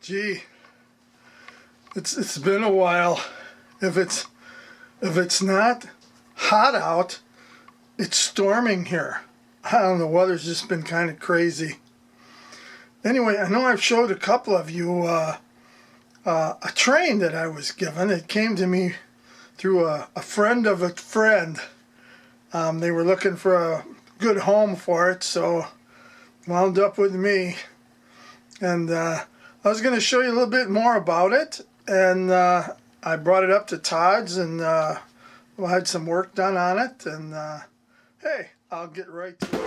Gee, it's been a while. If it's not hot out, it's storming here. I don't know, the weather's just been kind of crazy. Anyway, I know I've showed a couple of you a train that I was given. It came to me through a friend of a friend. They were looking for a good home for it, so wound up with me. And I was going to show you a little bit more about it, and I brought it up to Todd's, and we had some work done on it, and hey, I'll get right to it.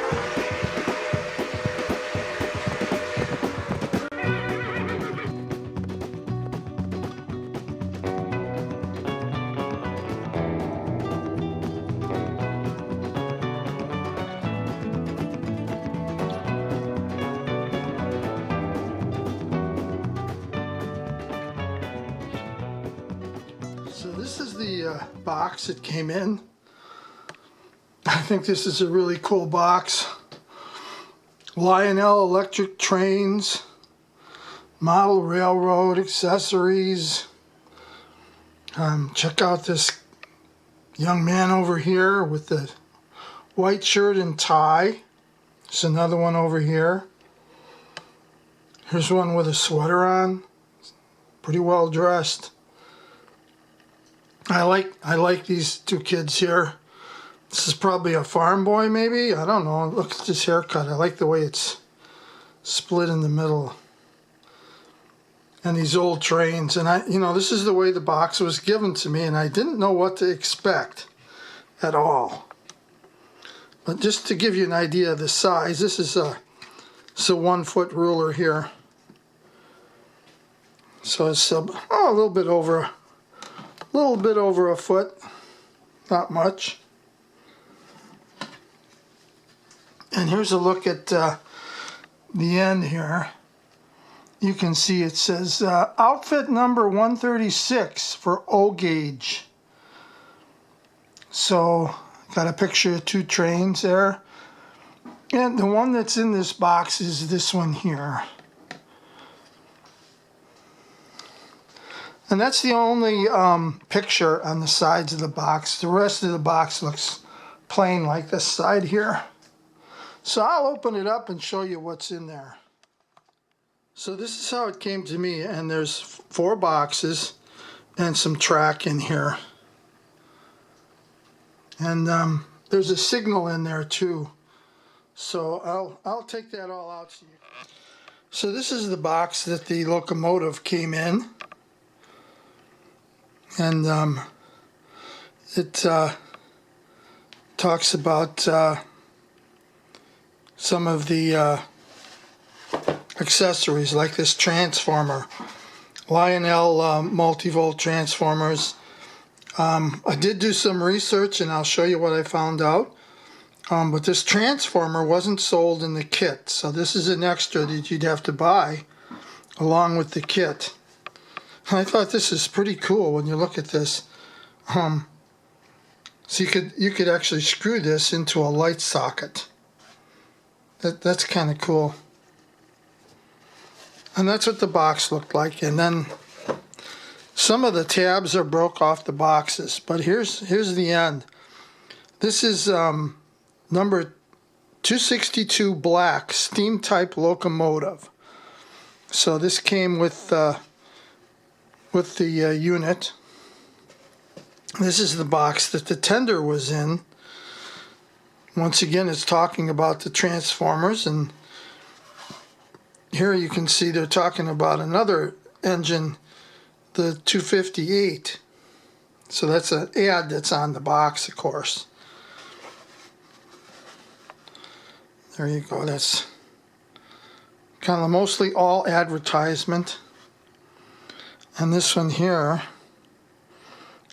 So this is the box it came in. I think this is a really cool box. Lionel Electric Trains, model railroad accessories. Check out this young man over here with the white shirt and tie. There's another one over here. Here's one with a sweater on. Pretty well dressed. I like these two kids here. This is probably a farm boy, maybe. I don't know. Look at this haircut. I like the way it's split in the middle. And these old trains. And this is the way the box was given to me, and I didn't know what to expect at all. But just to give you an idea of the size, this is a 1 foot ruler here. So it's a little bit over a foot, not much. And here's a look at the end here. You can see it says outfit number 136 for O gauge. So got a picture of two trains there. And the one that's in this box is this one here. And that's the only picture on the sides of the box. The rest of the box looks plain like this side here. So I'll open it up and show you what's in there. So this is how it came to me, and there's 4 boxes and some track in here. And there's a signal in there too. So I'll take that all out to you. So this is the box that the locomotive came in. And it talks about some of the accessories, like this transformer, Lionel multivolt transformers. I did do some research, and I'll show you what I found out. But this transformer wasn't sold in the kit, so this is an extra that you'd have to buy along with the kit. And I thought this is pretty cool when you look at this. So you could actually screw this into a light socket. That's kind of cool. And that's what the box looked like. And then some of the tabs are broke off the boxes. But here's the end. This is number 262 black steam type locomotive. So this came with the unit. This is the box that the tender was in. Once again, it's talking about the transformers, and here you can see they're talking about another engine, the 258. So that's an ad that's on the box, of course. There you go. That's kind of mostly all advertisement. And this one here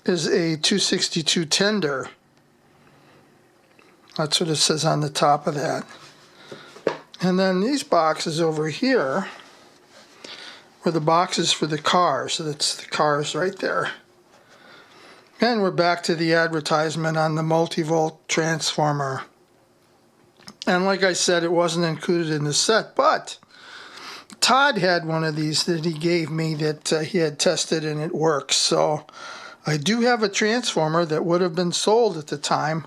is a 262 tender. That's what it says on the top of that. And then these boxes over here were the boxes for the cars. So that's the cars right there. And we're back to the advertisement on the multivolt transformer. And like I said, it wasn't included in the set, but Todd had one of these that he gave me that he had tested and it works. So I do have a transformer that would have been sold at the time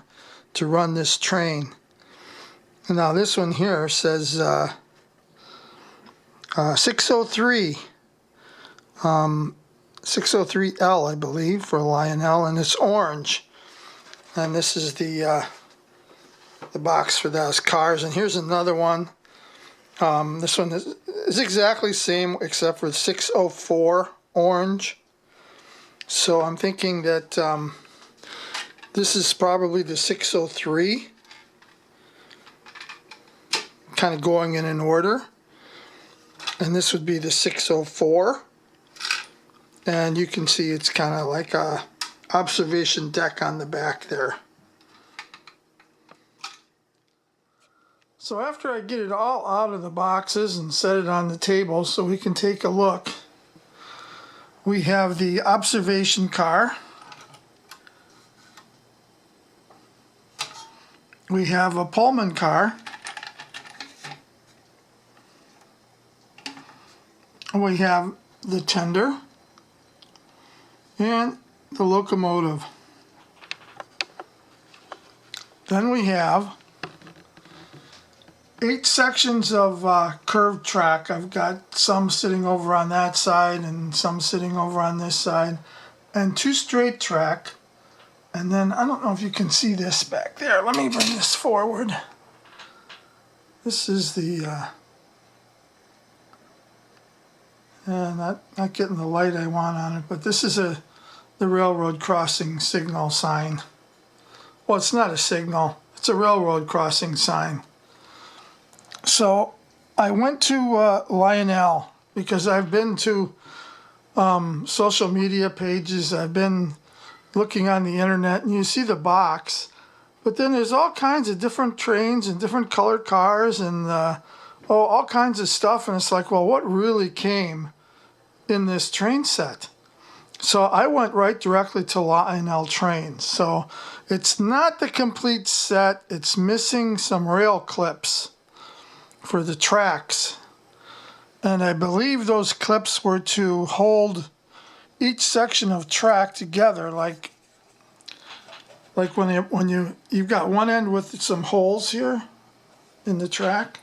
to run this train. And now this one here says 603, 603L, I believe, for Lionel, and it's orange. And this is the box for those cars. And here's another one. This one is exactly the same except for 604 orange. So I'm thinking that this is probably the 603, kind of going in an order. And this would be the 604. And you can see it's kind of like a observation deck on the back there. So after I get it all out of the boxes and set it on the table so we can take a look, we have the observation car. We have a Pullman car. We have the tender and the locomotive. Then we have 8 sections of curved track. I've got some sitting over on that side and some sitting over on this side, and 2 straight track. And then I don't know if you can see this back there. Let me bring this forward. This is the not getting the light I want on it, but this is the railroad crossing signal sign. Well, it's not a signal, it's a railroad crossing sign. So I went to Lionel because I've been to social media pages, I've been looking on the internet, and you see the box, but then there's all kinds of different trains and different colored cars and all kinds of stuff, and it's like, well, what really came in this train set? So I went right directly to Lionel Trains. So it's not the complete set, it's missing some rail clips for the tracks, and I believe those clips were to hold each section of track together, like when you've got one end with some holes here in the track,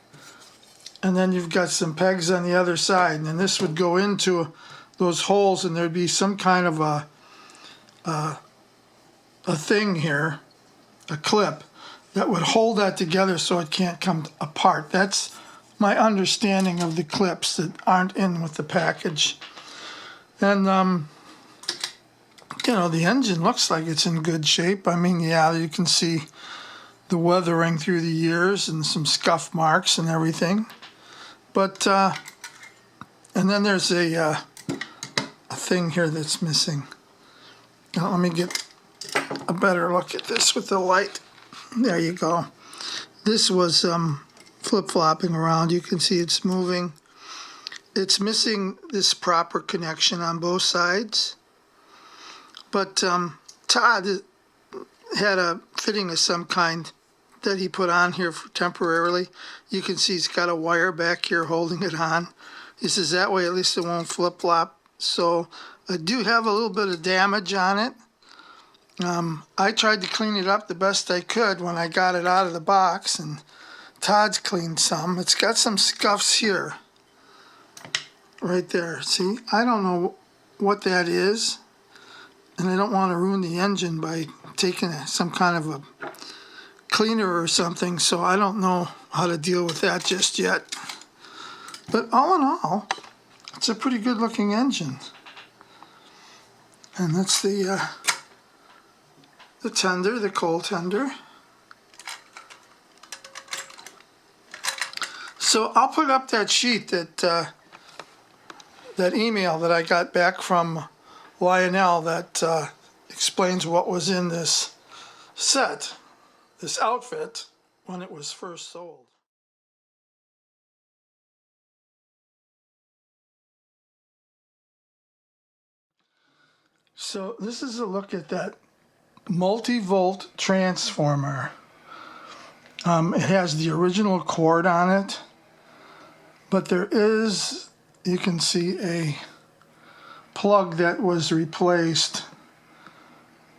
and then you've got some pegs on the other side, and then this would go into those holes, and there'd be some kind of a thing here, a clip that would hold that together so it can't come apart. That's my understanding of the clips that aren't in with the package. And you know, the engine looks like it's in good shape. I mean, yeah, you can see the weathering through the years and some scuff marks and everything. But and then there's a thing here that's missing. Now, let me get a better look at this with the light. There you go. This was flip-flopping around. You can see it's moving. It's missing this proper connection on both sides. But Todd had a fitting of some kind that he put on here temporarily. You can see he's got a wire back here holding it on. He says that way at least it won't flip-flop. So I do have a little bit of damage on it. I tried to clean it up the best I could when I got it out of the box, and Todd's cleaned some. It's got some scuffs here, right there. See, I don't know what that is, and I don't want to ruin the engine by taking some kind of a cleaner or something, so I don't know how to deal with that just yet. But all in all, it's a pretty good looking engine. And that's the tender, the coal tender. So I'll put up that sheet that email that I got back from Lionel that explains what was in this set, this outfit, when it was first sold. So this is a look at that multi-volt transformer. It has the original cord on it, But there is, you can see a plug that was replaced,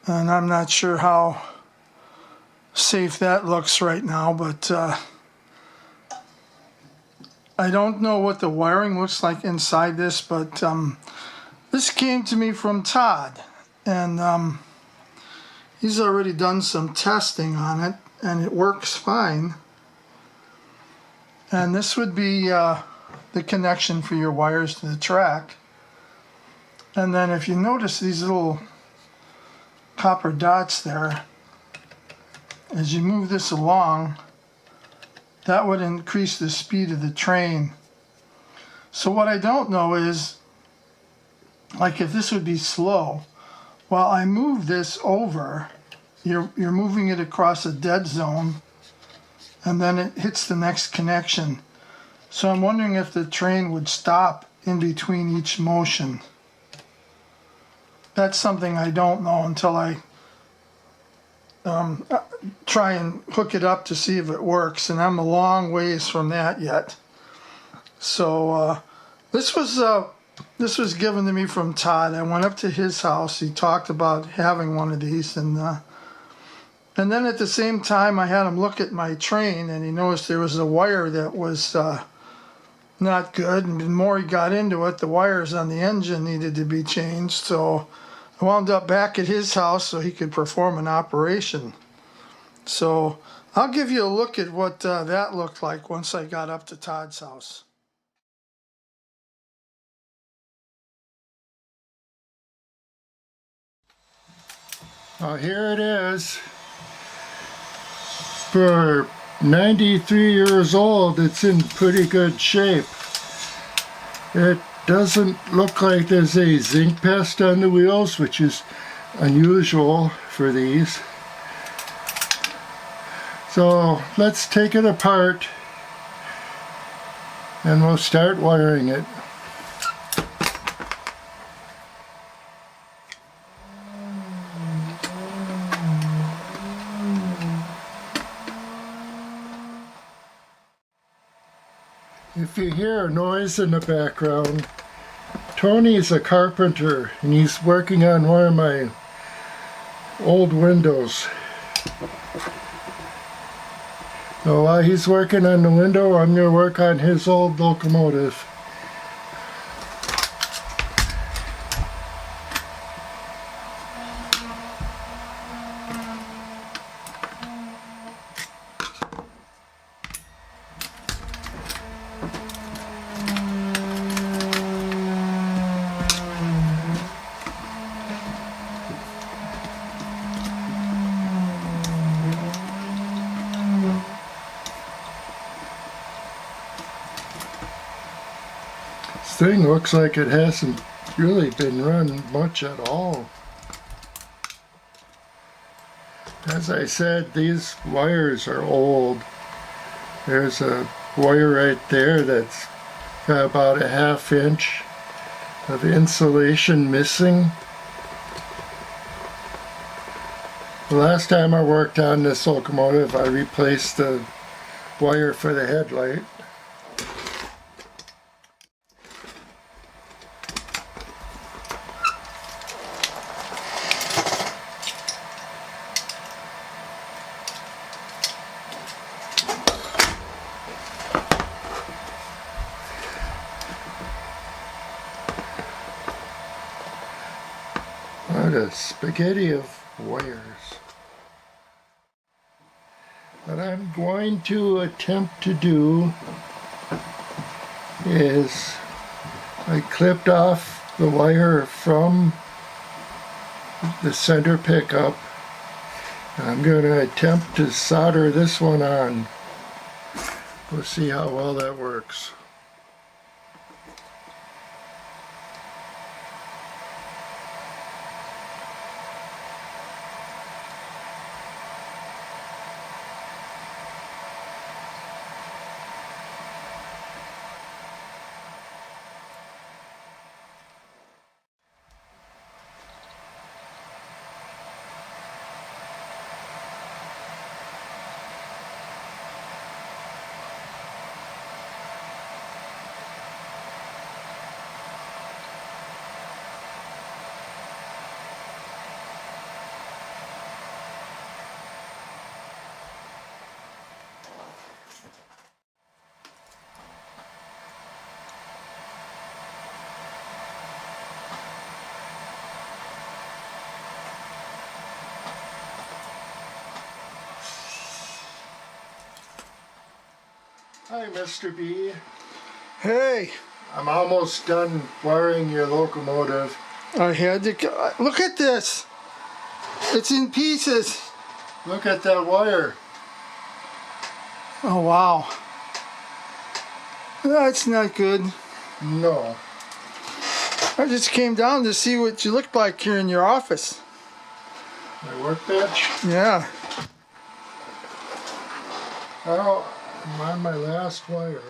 and I'm not sure how safe that looks right now, but I don't know what the wiring looks like inside this, but this came to me from Todd, and he's already done some testing on it, and it works fine. And this would be the connection for your wires to the track. And then if you notice these little copper dots there, as you move this along, that would increase the speed of the train. So what I don't know is, like if this would be slow, while I move this over, you're moving it across a dead zone, and then it hits the next connection. So I'm wondering if the train would stop in between each motion. That's something I don't know until I try and hook it up to see if it works, and I'm a long ways from that yet. So this was given to me from Todd. I went up to his house. He talked about having one of these, and then at the same time I had him look at my train, and he noticed there was a wire that was not good, and the more he got into it, the wires on the engine needed to be changed. So I wound up back at his house so he could perform an operation. So I'll give you a look at what that looked like once I got up to Todd's house. Well, here it is. For 93 years old, it's in pretty good shape. It doesn't look like there's a zinc pest on the wheels, which is unusual for these. So let's take it apart and we'll start wiring it. If you hear a noise in the background, Tony's a carpenter and he's working on one of my old windows. So while he's working on the window, I'm going to work on his old locomotive. This thing looks like it hasn't really been run much at all. As I said, these wires are old. There's a wire right there that's got about a ½ inch of insulation missing. The last time I worked on this locomotive, I replaced the wire for the headlight. What a spaghetti of wires. What I'm going to attempt to do is I clipped off the wire from the center pickup. I'm going to attempt to solder this one on. We'll see how well that works. Hi, Mr. B. Hey, I'm almost done wiring your locomotive. I had to. Look at this. It's in pieces. Look at that wire. Oh, wow. That's not good. No. I just came down to see what you look like here in your office. My workbench? Yeah. Oh, I'm on my last wire.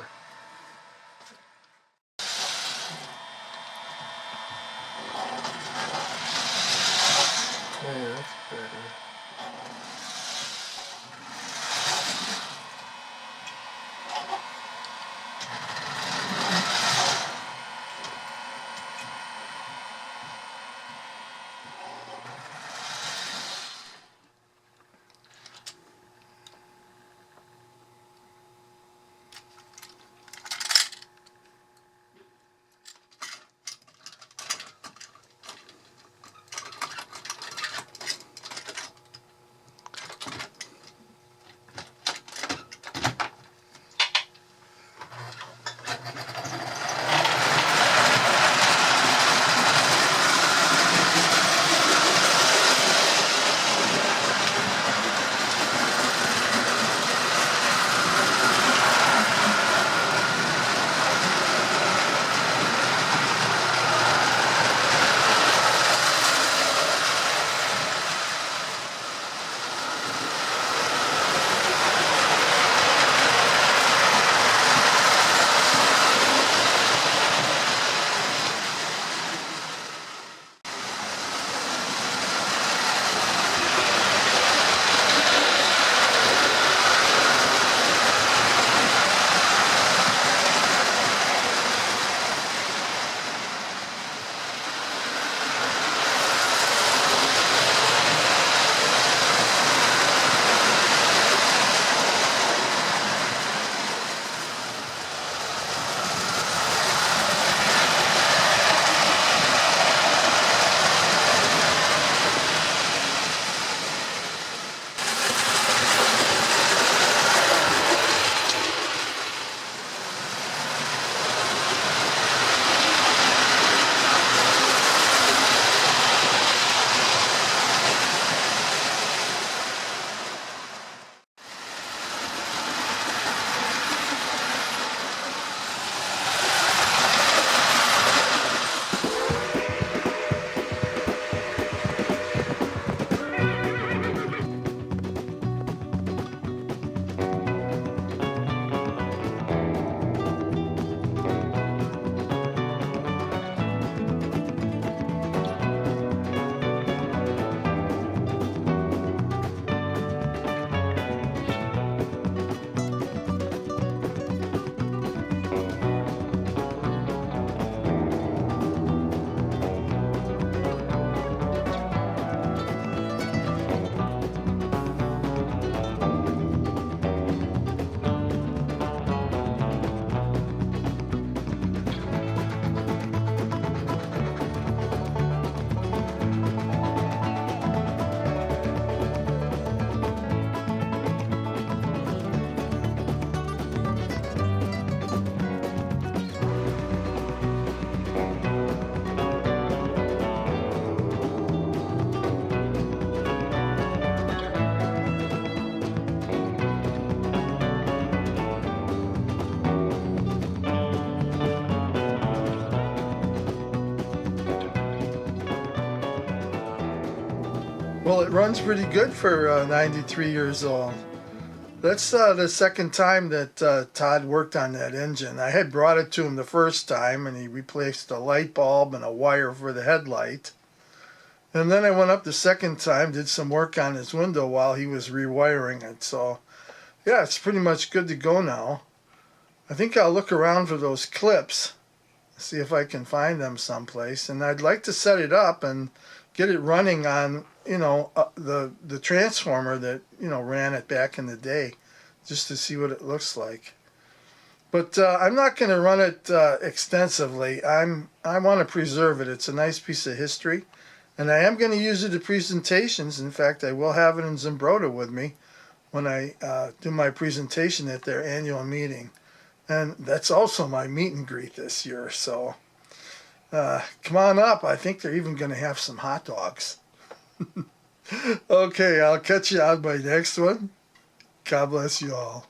Yeah, that's better. Well, it runs pretty good for 93 years old. That's the second time that Todd worked on that engine. I had brought it to him the first time, and he replaced a light bulb and a wire for the headlight. And then I went up the second time, did some work on his window while he was rewiring it. So, yeah, it's pretty much good to go now. I think I'll look around for those clips, see if I can find them someplace. And I'd like to set it up and get it running on, the transformer that, ran it back in the day, just to see what it looks like. But I'm not going to run it extensively. I want to preserve it. It's a nice piece of history. And I am going to use it at presentations. In fact, I will have it in Zimbrota with me when I do my presentation at their annual meeting. And that's also my meet and greet this year. So come on up. I think they're even going to have some hot dogs. Okay, I'll catch you on my next one. God bless you all.